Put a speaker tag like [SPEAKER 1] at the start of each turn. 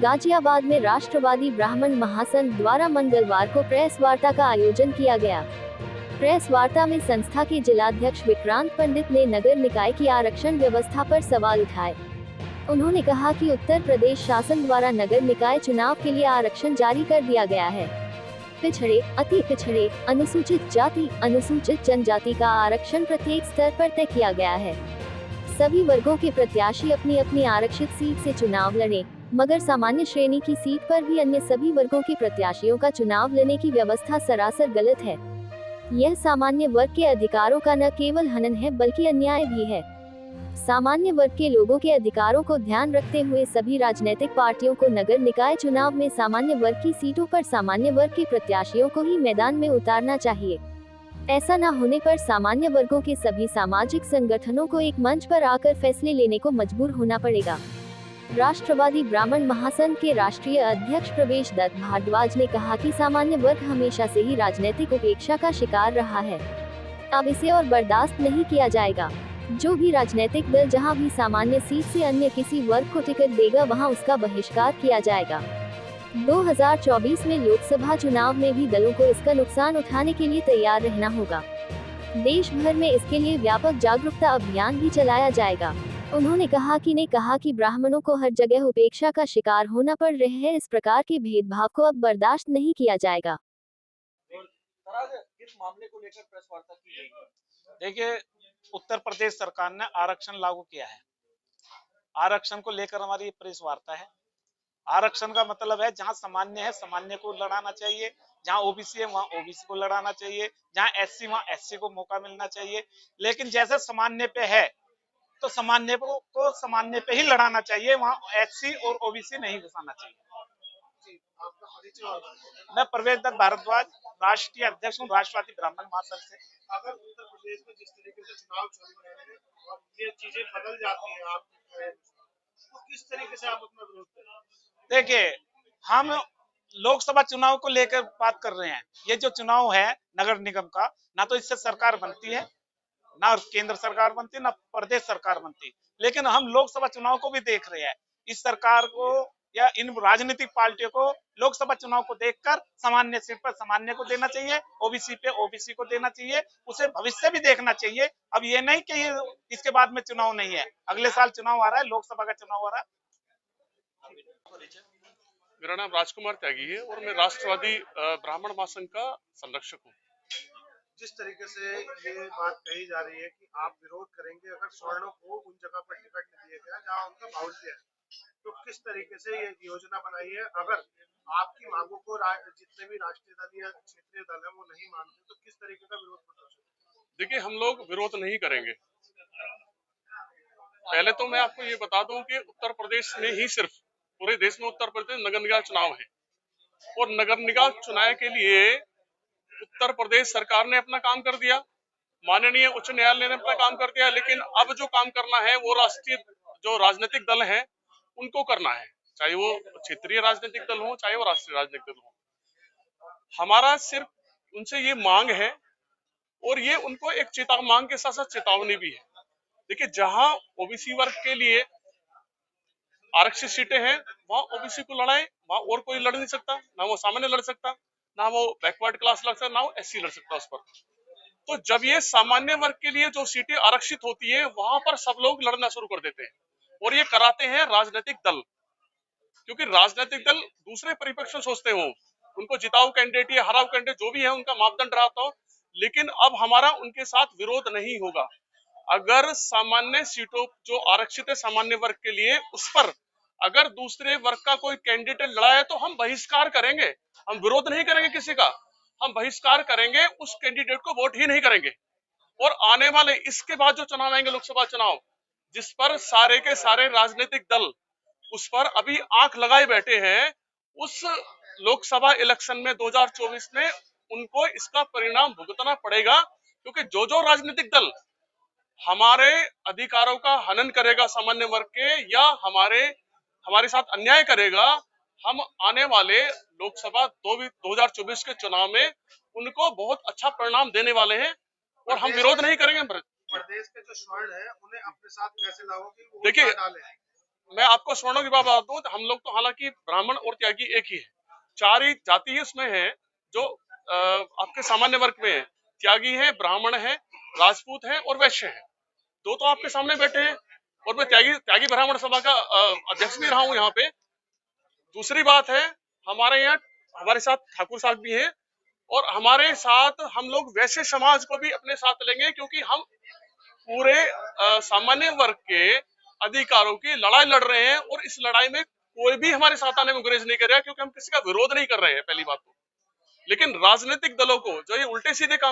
[SPEAKER 1] गाजियाबाद में राष्ट्रवादी ब्राह्मण महासंघ द्वारा मंगलवार को प्रेस वार्ता का आयोजन किया गया। प्रेस वार्ता में संस्था के जिलाध्यक्ष विक्रांत पंडित ने नगर निकाय की आरक्षण व्यवस्था पर सवाल उठाए। उन्होंने कहा कि उत्तर प्रदेश शासन द्वारा नगर निकाय चुनाव के लिए आरक्षण जारी कर दिया गया है। पिछड़े, अति पिछड़े, अनुसूचित जाति, अनुसूचित जनजाति का आरक्षण प्रत्येक स्तर पर तय किया गया है। सभी वर्गों के प्रत्याशी अपनी अपनी आरक्षित सीट से चुनाव लड़े, मगर सामान्य श्रेणी की सीट पर भी अन्य सभी वर्गों के प्रत्याशियों का चुनाव लड़ने की व्यवस्था सरासर गलत है। यह सामान्य वर्ग के अधिकारों का न केवल हनन है बल्कि अन्याय भी है। सामान्य वर्ग के लोगों के अधिकारों को ध्यान रखते हुए सभी राजनीतिक पार्टियों को नगर निकाय चुनाव में सामान्य वर्ग की सीटों पर सामान्य वर्ग के प्रत्याशियों को ही मैदान में उतारना चाहिए। ऐसा न होने पर सामान्य वर्गों के सभी सामाजिक संगठनों को एक मंच पर आकर फैसले लेने को मजबूर होना पड़ेगा। राष्ट्रवादी ब्राह्मण महासंघ के राष्ट्रीय अध्यक्ष प्रवेश दत्त भारद्वाज ने कहा कि सामान्य वर्ग हमेशा से ही राजनीतिक उपेक्षा का शिकार रहा है। अब इसे और बर्दाश्त नहीं किया जाएगा। जो भी राजनीतिक दल जहां भी सामान्य सीट से अन्य किसी वर्ग को टिकट देगा वहां उसका बहिष्कार किया जाएगा। 2024 में लोकसभा चुनाव में भी दलों को इसका नुकसान उठाने के लिए तैयार रहना होगा। देश भर में इसके लिए व्यापक जागरूकता अभियान भी चलाया जाएगा। उन्होंने कहा कि ब्राह्मणों को हर जगह उपेक्षा का शिकार होना पड़ रहा है। इस प्रकार के भेदभाव को अब बर्दाश्त नहीं किया जाएगा।
[SPEAKER 2] किस मामले को लेकर प्रेस वार्ता की गई? देखिए, उत्तर प्रदेश सरकार ने आरक्षण लागू किया है। आरक्षण को लेकर हमारी प्रेस वार्ता है। आरक्षण का मतलब है जहां सामान्य है सामान्य को लड़ाना चाहिए, जहां ओबीसी है वहां ओबीसी को लड़ाना चाहिए, जहां एससी वहां एससी को मौका मिलना चाहिए। लेकिन जैसे सामान्य पे है तो सामान्य को सामान्य पे ही लड़ाना चाहिए, वहां एससी और ओबीसी नहीं घुसाना चाहिए। मैं प्रवेश दत्त भारद्वाज, राष्ट्रीय अध्यक्ष हूँ राष्ट्रवादी ब्राह्मण महासंघ से।
[SPEAKER 3] अगर उत्तर प्रदेश में जिस तरीके से चुनाव चल रहे हैं और ये चीजें बदल जाती हैं, आप तो किस तरीके से आप अपना विरोध करें?
[SPEAKER 2] देखिए, हम लोकसभा चुनाव को लेकर बात कर रहे हैं। ये जो चुनाव है नगर निगम का, ना तो इससे सरकार बनती है, ना केंद्र सरकार बनती, ना प्रदेश सरकार बनती। लेकिन हम लोकसभा चुनाव को भी देख रहे हैं। इस सरकार को या इन राजनीतिक पार्टियों को लोकसभा चुनाव को देखकर सामान्य सीट पर सामान्य को देना चाहिए, ओबीसी पे ओबीसी को देना चाहिए। उसे भविष्य भी देखना चाहिए। अब ये नहीं कि इसके बाद में चुनाव नहीं है। अगले साल चुनाव आ रहा है, लोकसभा का चुनाव आ रहा है।
[SPEAKER 4] मेरा नाम राजकुमार त्यागी है और मैं राष्ट्रवादी ब्राह्मण महासंघ का संरक्षक हूँ।
[SPEAKER 3] जिस तरीके से ये बात कही जा रही है कि आप विरोध करेंगे अगर सवर्णों को उन जगह पर टिकट नहीं दिया गया जहाँ उनका बाहुल्य है, तो किस तरीके से ये योजना बनाई है? अगर आपकी मांगों को जितने भी राष्ट्रीय दल या क्षेत्रीय दल है वो नहीं मानते तो किस तरीके का विरोध प्रदर्शन?
[SPEAKER 4] देखिए, हम लोग विरोध नहीं करेंगे। पहले तो मैं आपको ये बता दूं कि उत्तर प्रदेश में ही सिर्फ पूरे देश में उत्तर प्रदेश नगर निकाय चुनाव है और नगर निकाय चुनाव के लिए उत्तर प्रदेश सरकार ने अपना काम कर दिया, माननीय उच्च न्यायालय ने अपना काम कर दिया। लेकिन अब जो काम करना है वो राष्ट्रीय जो राजनीतिक दल हैं उनको करना है, चाहे वो क्षेत्रीय राजनीतिक दल हो चाहे वो राष्ट्रीय राजनीतिक दल हो। हमारा सिर्फ उनसे ये मांग है और ये उनको एक मांग के साथ साथ चेतावनी भी है। देखिए, जहां ओबीसी वर्ग के लिए आरक्षित सीटें हैं वहां ओबीसी को लड़ाए, वहां और कोई लड़ नहीं सकता, ना वो सामान्य लड़ सकता, ना वो बैकवर्ड क्लास लड़ सकता, ना वो एससी लड़ सकता उस पर। तो जब ये सामान्य वर्ग के लिए जो सीटें आरक्षित होती है वहां पर सब लोग लड़ना शुरू कर देते हैं और ये कराते हैं राजनीतिक दल, क्योंकि राजनीतिक दल दूसरे परिप्रेक्ष्य सोचते हो, उनको जिताऊ कैंडिडेट या हराऊ कैंडिडेट जो भी है उनका मापदंड रहा हो। लेकिन अब हमारा उनके साथ विरोध नहीं होगा। अगर सामान्य सीटों जो आरक्षित है सामान्य वर्ग के लिए उस पर अगर दूसरे वर्ग का कोई कैंडिडेट लड़ा है तो हम बहिष्कार करेंगे। हम विरोध नहीं करेंगे किसी का, हम बहिष्कार करेंगे, उस कैंडिडेट को वोट ही नहीं करेंगे। और आने वाले इसके बाद जो चुनाव आएंगे लोकसभा चुनाव, जिस पर सारे के सारे राजनीतिक दल उस पर अभी आंख लगाए बैठे हैं, उस लोकसभा इलेक्शन में 2024 में उनको इसका परिणाम भुगतना पड़ेगा। क्योंकि जो जो राजनीतिक दल हमारे अधिकारों का हनन करेगा सामान्य वर्ग के या हमारे साथ अन्याय करेगा, हम आने वाले लोकसभा 2024 के चुनाव में उनको बहुत अच्छा परिणाम देने वाले हैं और हम विरोध नहीं करेंगे।
[SPEAKER 3] प्रदेश के जो स्वर्ण है उन्हें अपने साथ कैसे लाओगे?
[SPEAKER 4] देखिए, मैं आपको स्वर्णों की बात बता दूं तो हम लोग तो हालांकि ब्राह्मण और त्यागी एक ही है, चार ही जाति उसमें है जो आपके सामान्य वर्ग में है। त्यागी है, ब्राह्मण है, राजपूत है और वैश्य है। दो तो आपके सामने बैठे हैं और मैं त्यागी ब्राह्मण सभा का अध्यक्ष भी रहा हूं यहाँ पे। दूसरी बात है, हमारे यहाँ हमारे साथ ठाकुर साहब भी हैं और हमारे साथ हम लोग वैश्य समाज को भी अपने साथ लेंगे, क्योंकि हम पूरे सामान्य वर्ग के अधिकारों की लड़ाई लड़ रहे हैं और इस लड़ाई में कोई भी हमारे साथ आने में गुरेज नहीं कर रहा है, क्योंकि हम किसी का विरोध नहीं कर रहे हैं पहली बात तो। लेकिन राजनीतिक दलों को जो ये उल्टे सीधे काम